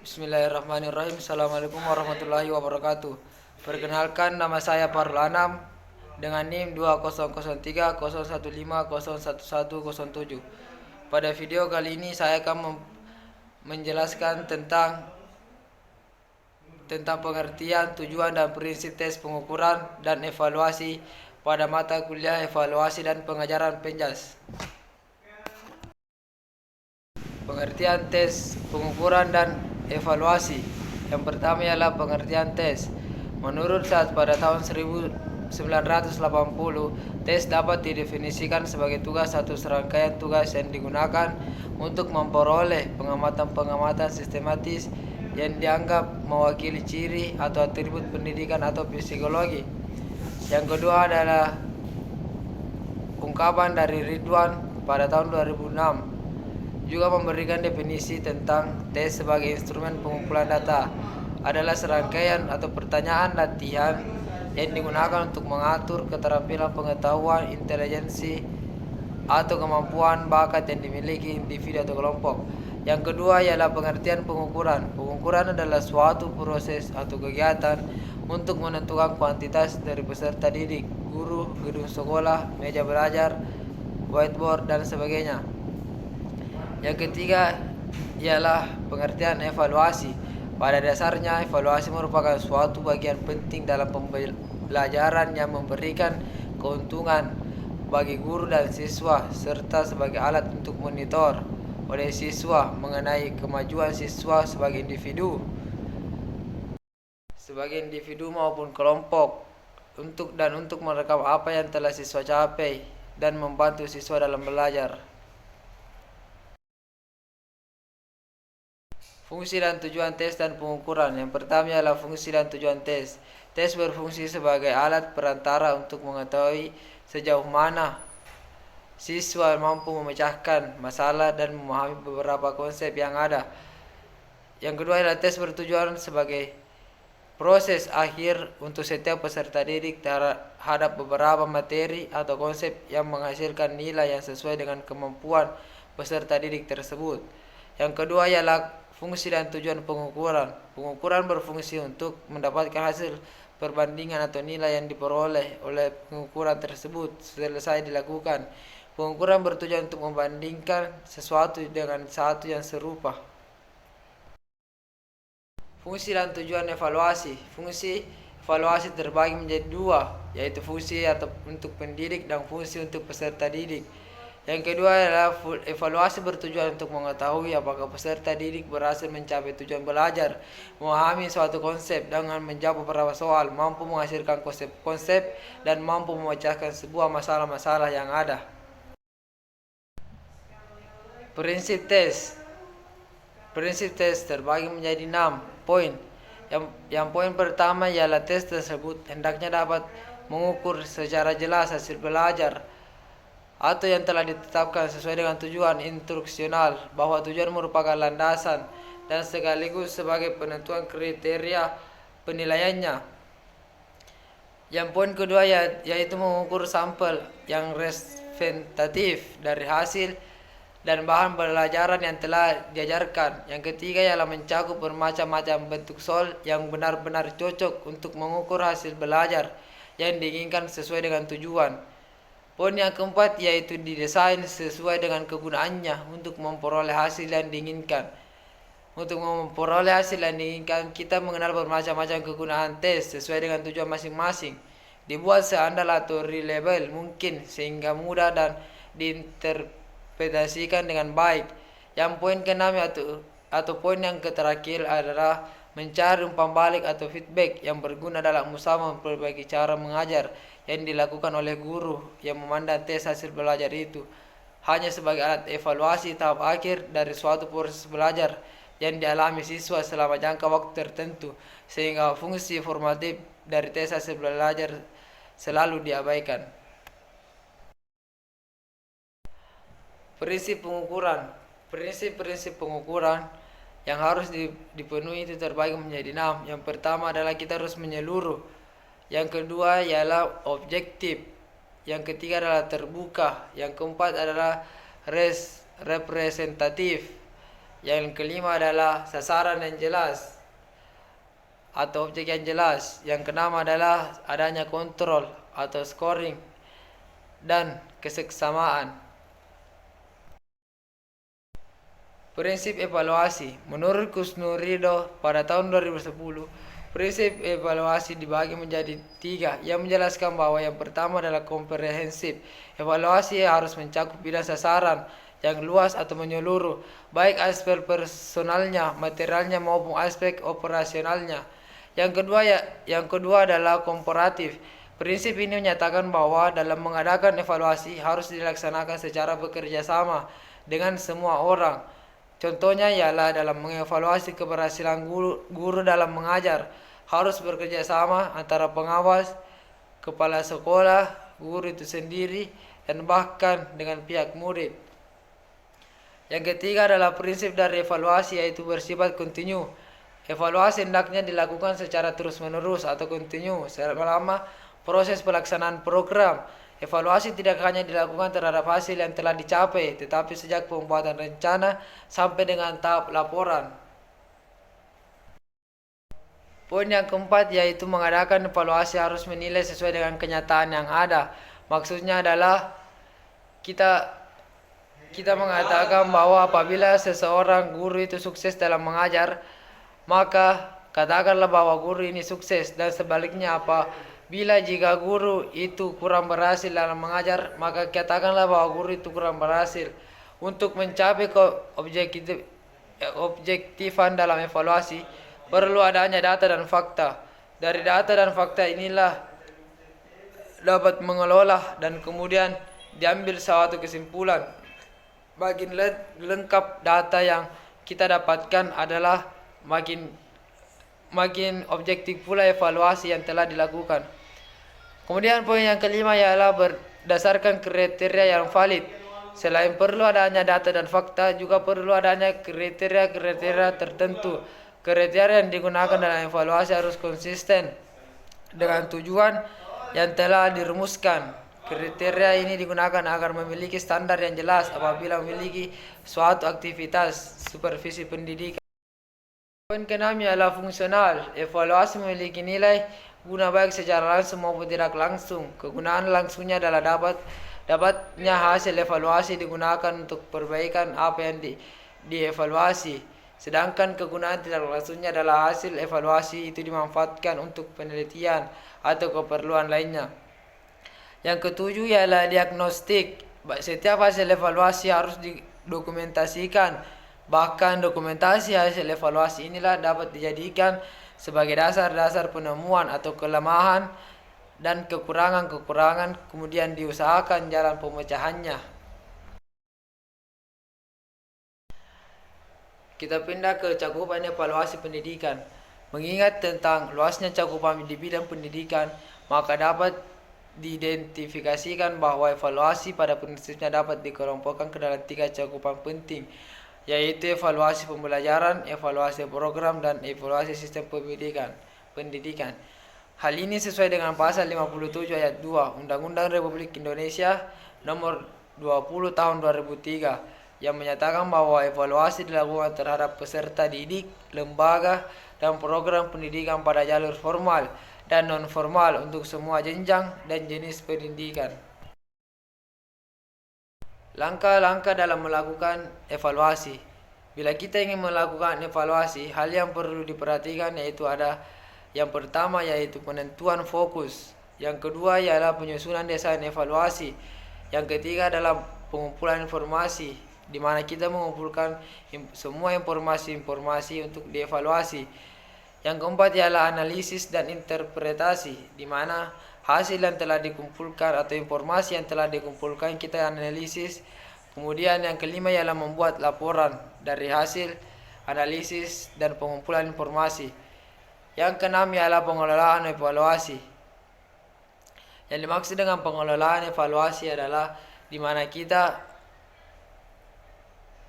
Bismillahirrahmanirrahim. Assalamualaikum warahmatullahi wabarakatuh. Perkenalkan, nama saya Farul Anam dengan NIM 200301501107. Pada video kali ini saya akan menjelaskan tentang pengertian, tujuan dan prinsip tes pengukuran dan evaluasi pada mata kuliah evaluasi dan pengajaran Penjas. Pengertian tes, pengukuran, dan evaluasi. Yang pertama ialah pengertian tes. Menurut SAT pada tahun 1980, tes dapat didefinisikan sebagai tugas atau serangkaian tugas yang digunakan untuk memperoleh pengamatan-pengamatan sistematis yang dianggap mewakili ciri atau atribut pendidikan atau psikologi. Yang kedua adalah ungkapan dari Ridwan pada tahun 2006 juga memberikan definisi tentang tes sebagai instrumen pengumpulan data adalah serangkaian atau pertanyaan latihan yang digunakan untuk mengatur keterampilan pengetahuan, intelijensi, atau kemampuan bakat yang dimiliki individu atau kelompok. Yang kedua ialah pengertian pengukuran. Pengukuran adalah suatu proses atau kegiatan untuk menentukan kuantitas dari peserta didik, guru, gedung sekolah, meja belajar, whiteboard, dan sebagainya. Yang ketiga ialah pengertian evaluasi. Pada dasarnya, evaluasi merupakan suatu bagian penting dalam pembelajaran yang memberikan keuntungan bagi guru dan siswa, serta sebagai alat untuk monitor oleh siswa mengenai kemajuan siswa sebagai individu maupun kelompok, untuk merekam apa yang telah siswa capai dan membantu siswa dalam belajar. Fungsi dan tujuan tes dan pengukuran. Yang pertama adalah fungsi dan tujuan tes. Tes berfungsi sebagai alat perantara untuk mengetahui sejauh mana siswa mampu memecahkan masalah dan memahami beberapa konsep yang ada. Yang kedua adalah tes bertujuan sebagai proses akhir untuk setiap peserta didik terhadap beberapa materi atau konsep yang menghasilkan nilai yang sesuai dengan kemampuan peserta didik tersebut. Yang kedua ialah fungsi dan tujuan pengukuran. Pengukuran berfungsi untuk mendapatkan hasil perbandingan atau nilai yang diperoleh oleh pengukuran tersebut selesai dilakukan. Pengukuran bertujuan untuk membandingkan sesuatu dengan satu yang serupa. Fungsi dan tujuan evaluasi. Fungsi evaluasi terbagi menjadi dua, yaitu fungsi untuk pendidik dan fungsi untuk peserta didik. Yang kedua adalah evaluasi bertujuan untuk mengetahui apakah peserta didik berhasil mencapai tujuan belajar, memahami suatu konsep dengan menjawab beberapa soal, mampu menghasilkan konsep-konsep, dan mampu memecahkan sebuah masalah-masalah yang ada. Prinsip tes. Prinsip tes terbagi menjadi 6 poin. Yang poin pertama ialah tes tersebut hendaknya dapat mengukur secara jelas hasil belajar atau yang telah ditetapkan sesuai dengan tujuan instruksional, bahwa tujuan merupakan landasan dan sekaligus sebagai penentuan kriteria penilaiannya. Yang poin kedua yaitu mengukur sampel yang representatif dari hasil dan bahan pembelajaran yang telah diajarkan. Yang ketiga ialah mencakup bermacam-macam bentuk soal yang benar-benar cocok untuk mengukur hasil belajar yang diinginkan sesuai dengan tujuan. Poin yang keempat yaitu didesain sesuai dengan kegunaannya untuk memperoleh hasil yang diinginkan. Untuk memperoleh hasil yang diinginkan, kita mengenal bermacam-macam kegunaan tes sesuai dengan tujuan masing-masing. Dibuat seandal atau reliable mungkin sehingga mudah dan diinterpretasikan dengan baik. Yang poin keenam atau poin yang terakhir adalah mencari umpan balik atau feedback yang berguna dalam usaha memperbaiki cara mengajar yang dilakukan oleh guru yang memandang tes hasil belajar itu hanya sebagai alat evaluasi tahap akhir dari suatu proses belajar yang dialami siswa selama jangka waktu tertentu, sehingga fungsi formatif dari tes hasil belajar selalu diabaikan. Prinsip pengukuran. Prinsip-prinsip pengukuran yang harus dipenuhi itu terbagi menjadi 6. Yang pertama adalah kita harus menyeluruh. Yang kedua ialah objektif. Yang ketiga adalah terbuka. Yang keempat adalah representatif. Yang kelima adalah sasaran yang jelas atau objek yang jelas. Yang keenam adalah adanya kontrol atau scoring dan keseksamaan. Prinsip evaluasi. Menurut Kusnurido pada tahun 2010, prinsip evaluasi dibagi menjadi 3 yang menjelaskan bahwa yang pertama adalah komprehensif. Evaluasi harus mencakup bidang sasaran yang luas atau menyeluruh, baik aspek personalnya, materialnya maupun aspek operasionalnya. Yang kedua adalah komparatif. Prinsip ini menyatakan bahwa dalam mengadakan evaluasi harus dilaksanakan secara bekerja sama dengan semua orang. Contohnya ialah dalam mengevaluasi keberhasilan guru dalam mengajar, harus bekerja sama antara pengawas, kepala sekolah, guru itu sendiri, dan bahkan dengan pihak murid. Yang ketiga adalah prinsip dari evaluasi, yaitu bersifat kontinu. Evaluasi hendaknya dilakukan secara terus-menerus atau kontinu selama proses pelaksanaan program. Evaluasi tidak hanya dilakukan terhadap hasil yang telah dicapai, tetapi sejak pembuatan rencana sampai dengan tahap laporan. Poin yang keempat yaitu mengadakan evaluasi harus menilai sesuai dengan kenyataan yang ada. Maksudnya adalah kita mengatakan bahwa apabila seseorang guru itu sukses dalam mengajar, maka katakanlah bahwa guru ini sukses, dan sebaliknya apabila jika guru itu kurang berhasil dalam mengajar, maka katakanlah bahwa guru itu kurang berhasil. Untuk mencapai objektifan dalam evaluasi, perlu adanya data dan fakta. Dari data dan fakta inilah dapat mengelola dan kemudian diambil suatu kesimpulan. Makin lengkap data yang kita dapatkan adalah makin objektif pula evaluasi yang telah dilakukan. Kemudian poin yang kelima ialah berdasarkan kriteria yang valid. Selain perlu adanya data dan fakta, juga perlu adanya kriteria tertentu. Kriteria yang digunakan dalam evaluasi harus konsisten dengan tujuan yang telah dirumuskan. Kriteria ini digunakan agar memiliki standar yang jelas apabila memiliki suatu aktivitas supervisi pendidikan. Poin keenam ialah fungsional. Evaluasi memiliki nilai guna baik secara langsung maupun tidak langsung. Kegunaan langsungnya adalah dapatnya hasil evaluasi digunakan untuk perbaikan apa yang dievaluasi. Sedangkan kegunaan tidak langsungnya adalah hasil evaluasi itu dimanfaatkan untuk penelitian atau keperluan lainnya. Yang ketujuh ialah diagnostik. Setiap hasil evaluasi harus didokumentasikan. Bahkan dokumentasi hasil evaluasi inilah dapat dijadikan sebagai dasar penemuan atau kelemahan dan kekurangan, kemudian diusahakan jalan pemecahannya. Kita pindah ke cakupan evaluasi pendidikan. Mengingat tentang luasnya cakupan di bidang pendidikan, maka dapat diidentifikasikan bahwa evaluasi pada prinsipnya dapat dikelompokkan ke dalam 3 cakupan penting, yaitu evaluasi pembelajaran, evaluasi program, dan evaluasi sistem pendidikan. Hal ini sesuai dengan pasal 57 ayat 2 Undang-Undang Republik Indonesia nomor 20 tahun 2003 yang menyatakan bahwa evaluasi dilakukan terhadap peserta didik, lembaga, dan program pendidikan pada jalur formal dan non-formal untuk semua jenjang dan jenis pendidikan. Langkah-langkah dalam melakukan evaluasi. Bila kita ingin melakukan evaluasi, hal yang perlu diperhatikan yaitu ada yang pertama yaitu penentuan fokus. Yang kedua ialah penyusunan desain evaluasi. Yang ketiga adalah pengumpulan informasi, di mana kita mengumpulkan semua informasi untuk dievaluasi. Yang keempat ialah analisis dan interpretasi, di mana hasil yang telah dikumpulkan atau informasi yang telah dikumpulkan kita analisis. Kemudian yang kelima ialah membuat laporan dari hasil analisis dan pengumpulan informasi. Yang keenam ialah pengelolaan evaluasi. Yang dimaksud dengan pengelolaan evaluasi adalah di mana kita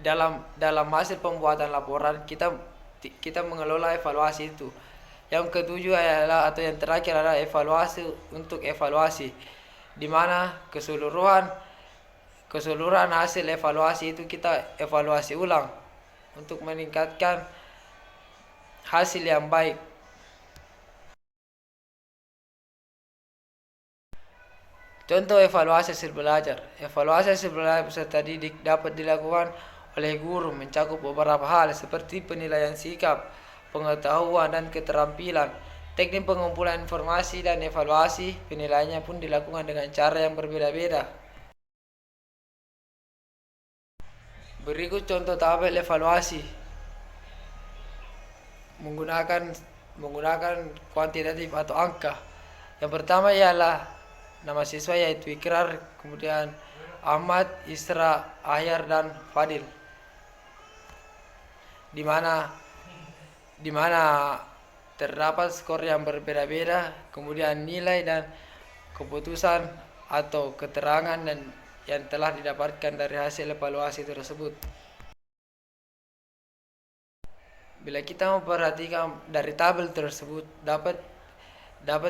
dalam hasil pembuatan laporan kita mengelola evaluasi itu. Yang ketujuh adalah atau yang terakhir adalah evaluasi untuk evaluasi, di mana keseluruhan hasil evaluasi itu kita evaluasi ulang untuk meningkatkan hasil yang baik. Contoh evaluasi hasil belajar. Evaluasi hasil belajar peserta didik dapat dilakukan oleh guru mencakup beberapa hal seperti penilaian sikap, pengetahuan, dan keterampilan. Teknik pengumpulan informasi dan evaluasi penilaiannya pun dilakukan dengan cara yang berbeda-beda. Berikut contoh tabel evaluasi menggunakan kuantitatif atau angka. Yang pertama ialah nama siswa yaitu Ikrar, kemudian Ahmad, Isra, Ahyar, dan Fadil. Di mana terdapat skor yang berbeda-beda, kemudian nilai dan keputusan atau keterangan yang telah didapatkan dari hasil evaluasi tersebut. Bila kita memperhatikan dari tabel tersebut, dapat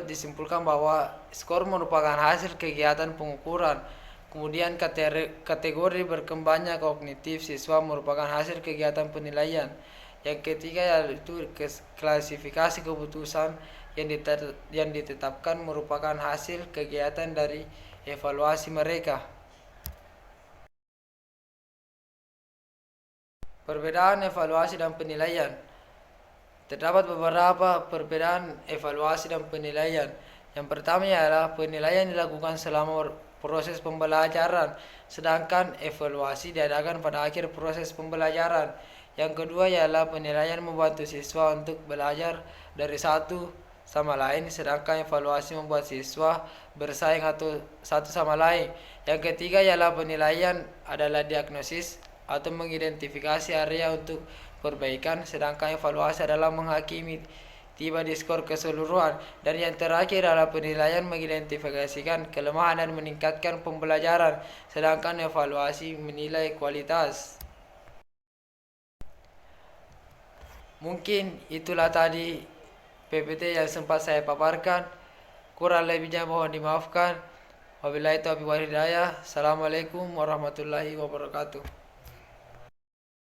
disimpulkan bahwa skor merupakan hasil kegiatan pengukuran. Kemudian kategori berkembangnya kognitif siswa merupakan hasil kegiatan penilaian. Yang ketiga yaitu klasifikasi keputusan yang ditetapkan merupakan hasil kegiatan dari evaluasi mereka. Perbedaan evaluasi dan penilaian. Terdapat beberapa perbedaan evaluasi dan penilaian. Yang pertama ialah penilaian dilakukan selama proses pembelajaran, sedangkan evaluasi diadakan pada akhir proses pembelajaran. Yang kedua ialah penilaian membantu siswa untuk belajar dari satu sama lain, sedangkan evaluasi membuat siswa bersaing atau satu sama lain. Yang ketiga ialah penilaian adalah diagnosis atau mengidentifikasi area untuk perbaikan, sedangkan evaluasi adalah menghakimi tiba di skor keseluruhan. Dan yang terakhir adalah penilaian mengidentifikasikan kelemahan dan meningkatkan pembelajaran, sedangkan evaluasi menilai kualitas. Mungkin itulah tadi PPT yang sempat saya paparkan. Kurang lebihnya mohon dimaafkan. Wabillahi taufiq wal hidayah. Assalamualaikum warahmatullahi wabarakatuh.